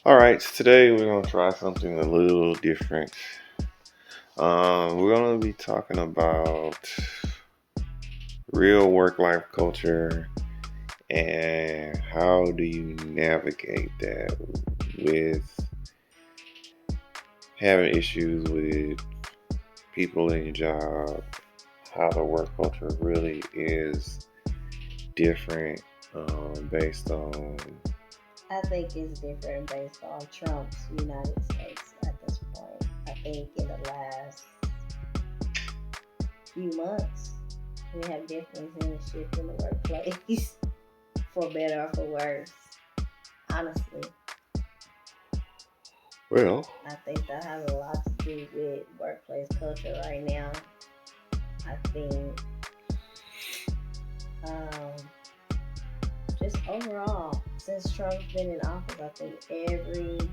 All right, so today we're gonna try something a little different. We're gonna be talking about real work-life culture and how do you navigate that with having issues with people in your job, how the work culture really is different based on. I think it's different based on Trump's United States at this point. I think in the last few months, we have definitely seen a shift in the workplace for better or for worse. Honestly, Well, I think that has a lot to do with workplace culture right now. I think um, just overall, since Trump's been in office, I think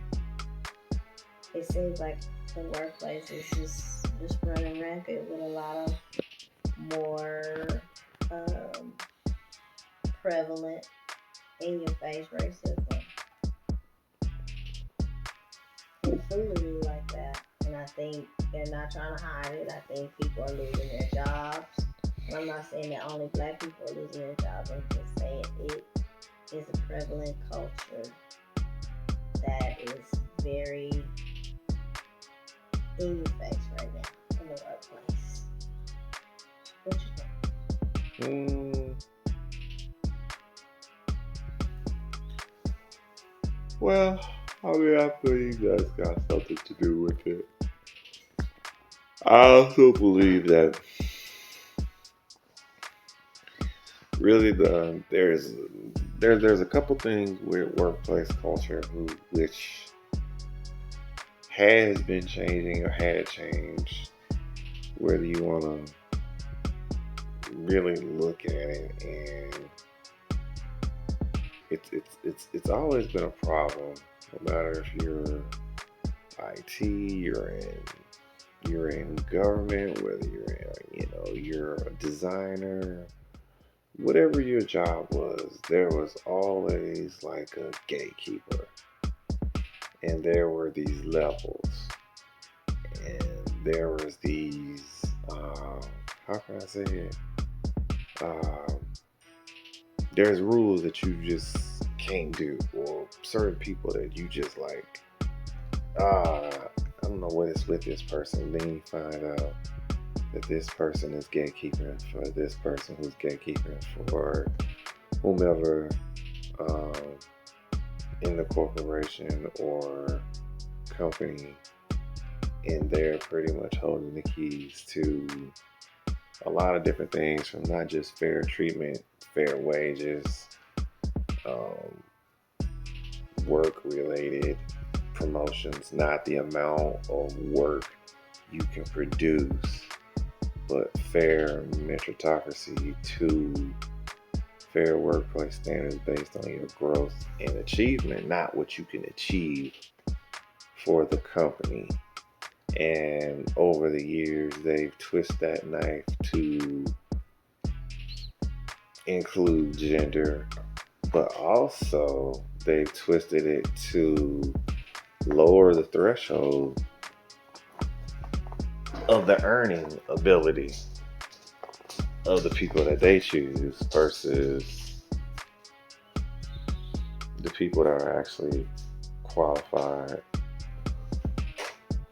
it seems like the workplace is just running rampant with a lot of more um, prevalent in your face racism and foolery like that. And I think they're not trying to hide it. I think people are losing their jobs. And I'm not saying that only black people are losing their jobs. I'm just saying it is a prevalent culture that is very in your face right now in the workplace. What you think? mm, well, I feel you guys got something to do with it. I also believe that really there's a couple things with workplace culture which has been changing or had changed, whether you want to really look at it, and it's always been a problem, no matter if you're IT, you're in government, whether you're a designer, whatever your job was, there was always like a gatekeeper, and there were these levels, and there was these. How can I say it? Um, there's rules that you just can't do, or certain people that you just like. I don't know what is with this person. Then you find out that this person is gatekeeping for this person who's gatekeeping for whomever um, in the corporation or company, and they're pretty much holding the keys to a lot of different things, from not just fair treatment, fair wages, um, work related promotions, not the amount of work you can produce, but fair meritocracy to fair workplace standards based on your growth and achievement, not what you can achieve for the company. And over the years, they've twisted that knife to include gender, but also they've twisted it to lower the threshold of the earning ability of the people that they choose versus the people that are actually qualified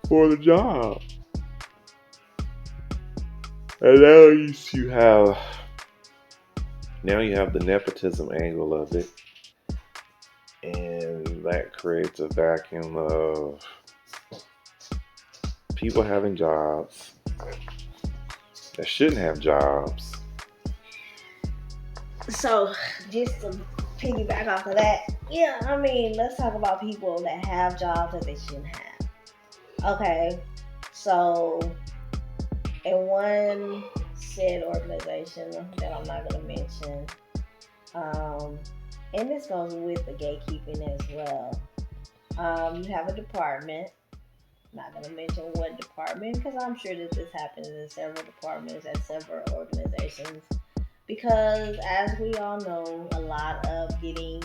for the job. And now you have the nepotism angle of it, and that creates a vacuum of people having jobs that shouldn't have jobs. So, just to piggyback off of that, yeah, I mean, let's talk about people that have jobs that they shouldn't have. Okay, so in one said organization that I'm not going to mention, um, and this goes with the gatekeeping as well. You have a department. Not going to mention what department because I'm sure that this happens in several departments at several organizations. Because as we all know, a lot of getting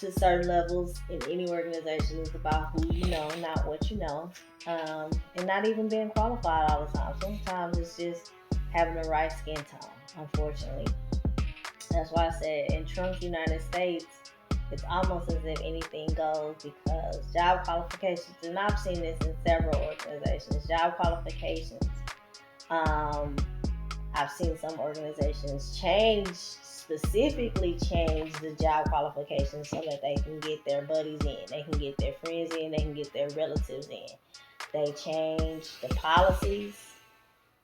to certain levels in any organization is about who you know, not what you know, and not even being qualified all the time. Sometimes it's just having the right skin tone, unfortunately. That's why I said in Trump's United States, it's almost as if anything goes because job qualifications, and I've seen this in several organizations, job qualifications. Um, I've seen some organizations specifically change the job qualifications so that they can get their buddies in, they can get their friends in, they can get their relatives in. They change the policies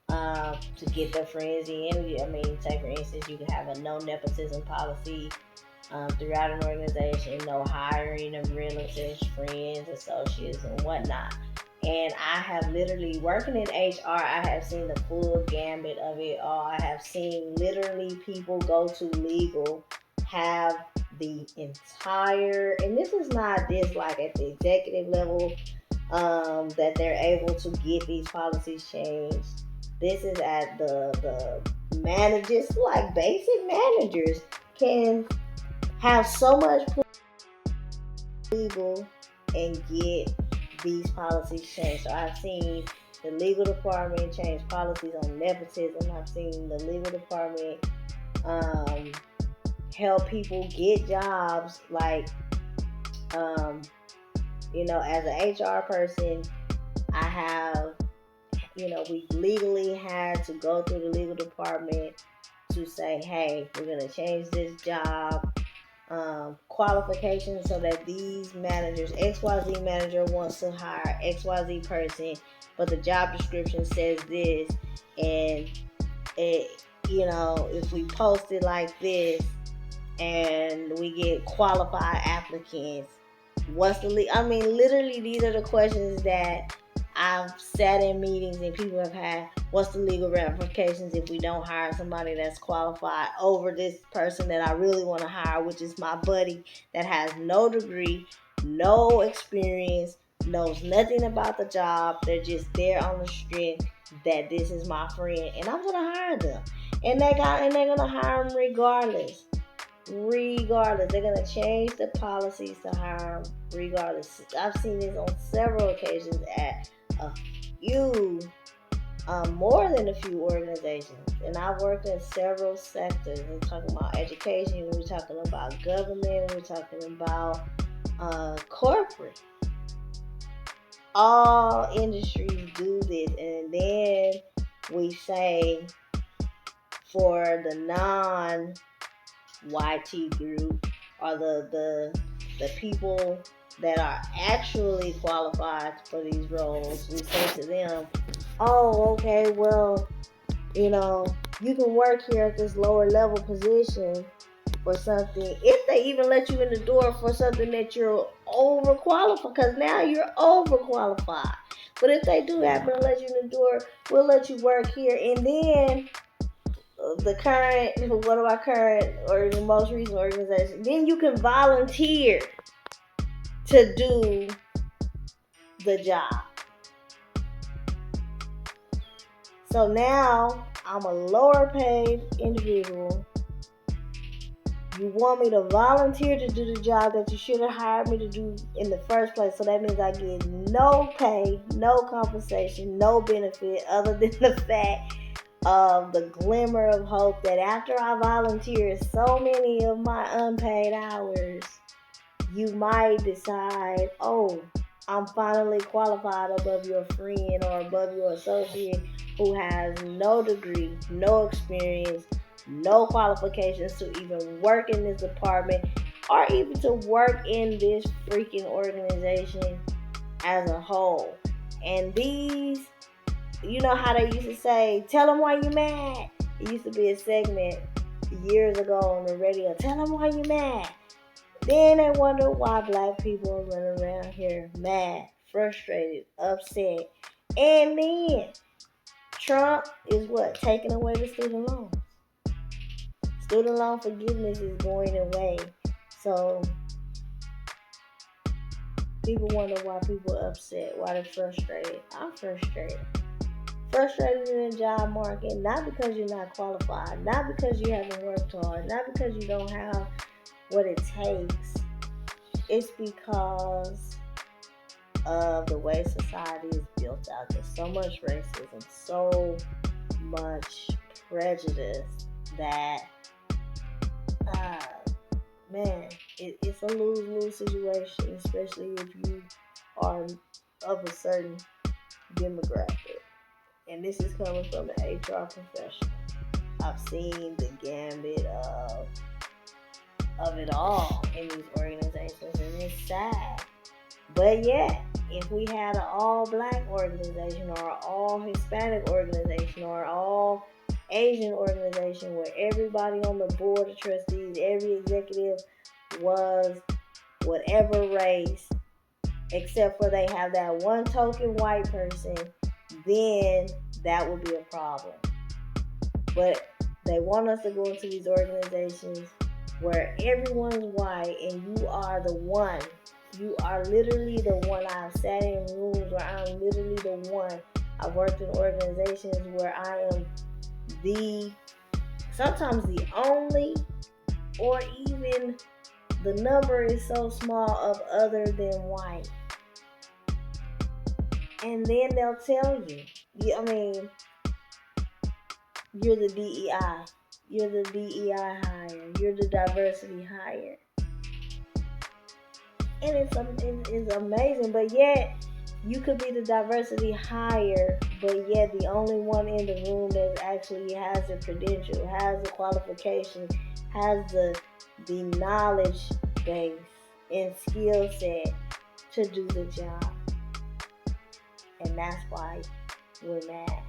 to get their friends in. I mean, say for instance, you can have a no nepotism policy throughout an organization, no hiring of relatives, friends, associates, and whatnot. And I have literally, working in HR, I have seen the full gambit of it all. I have seen literally people go to legal, have the entire, and this is not just like at the executive level that they're able to get these policies changed. This is at the managers, like basic managers can have so much legal and get these policies changed. So I've seen the legal department change policies on nepotism. I've seen the legal department help people get jobs. Like, as an HR person, I have, we legally had to go through the legal department to say, hey, we're going to change this job qualifications so that these managers, XYZ manager wants to hire XYZ person, but the job description says this, and if we post it like this and we get qualified applicants, what's the I mean, literally, these are the questions that I've sat in meetings and people have had. What's the legal ramifications if we don't hire somebody that's qualified over this person that I really want to hire, which is my buddy that has no degree, no experience, knows nothing about the job. They're just there on the strength that this is my friend, and I'm gonna hire them. And they're gonna hire them regardless. They're gonna change the policies to hire them regardless. I've seen this on several occasions at a few, more than a few organizations, and I've worked in several sectors. We're talking about education, we're talking about government, we're talking about corporate. All industries do this, and then we say for the non-YT group, or the people that are actually qualified for these roles, we say to them, oh, okay, well, you can work here at this lower level position for something, if they even let you in the door for something that you're overqualified, because now you're overqualified. But if they do happen to let you in the door, we'll let you work here, and then one of our current or the most recent organizations, then you can volunteer to do the job. So now I'm a lower paid individual. You want me to volunteer to do the job that you should have hired me to do in the first place. So that means I get no pay, no compensation, no benefit other than the fact of the glimmer of hope that after I volunteer so many of my unpaid hours, you might decide, oh, I'm finally qualified above your friend or above your associate who has no degree, no experience, no qualifications to even work in this department or even to work in this freaking organization as a whole. And these, you know how they used to say, tell them why you mad. It used to be a segment years ago on the radio. Tell them why you mad. Then they wonder why black people are running around here mad, frustrated, upset. And then Trump is taking away the student loans. Student loan forgiveness is going away. So people wonder why people are upset, why they're frustrated. I'm frustrated. Frustrated in the job market, not because you're not qualified, not because you haven't worked hard, not because you don't have what it takes It's because of the way society is built out. There's so much racism, so much prejudice that, uh, man, it's a lose-lose situation, especially if you are of a certain demographic. And this is coming from an HR professional. I've seen the gambit of it all in these organizations, and it's sad. But yet, if we had an all-black organization or an all-Hispanic organization or an all-Asian organization where everybody on the board of trustees, every executive was whatever race, except for they have that one token white person, then that would be a problem. But they want us to go into these organizations where everyone's white and you are the one. You are literally the one. I've sat in rooms where I'm literally the one. I've worked in organizations where I am sometimes the only, or even the number is so small of other than white. And then they'll tell you, you're the DEI. You're the DEI hire. You're the diversity hire. And it's amazing, but yet you could be the diversity hire, but yet the only one in the room that actually has the credential, has the qualification, has the knowledge base and skill set to do the job. And that's why we're mad.